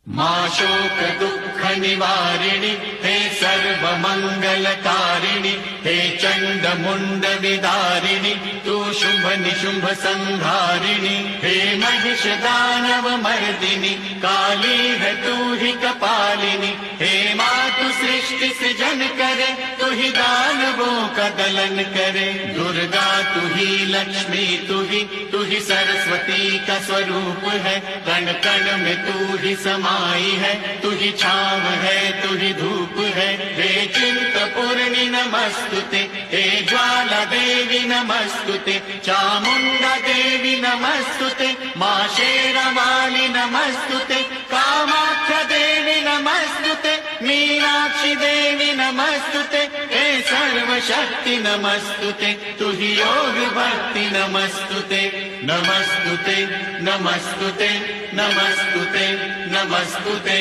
मां शोक दुःख निवारिणि हे सर्वमङ्गलकारिणि हे चण्ड मुण्ड विदारिणि तू शुभ निशुम्भ संहारिणि हे महिष दानव मर्दिनि काली है तू ही कपालिनी हे मातु सृष्टि सृजन करे तू ही दानवों का दलन करे दुर्गा तू ही लक्ष्मी तू ही सरस्वती का स्वरूप है कण कण में तू ही समाई है तू ही छाव है तू ही धूप है हे चिंतपूर्णि नमस्तुते हे ज्वाला देवी नमस्तुते चामुंडा देवी नमस्तुते मां शेरावाली नमस्तुते कामाख्या देवी नमस्तुते मीनाक्षी देवी नमस्तुते हे सर्वशक्ति नमस्तुते तू ही योग भक्ति नमस्तुते नमस्तुते नमस्तुते नमस्तुते नमस्तुते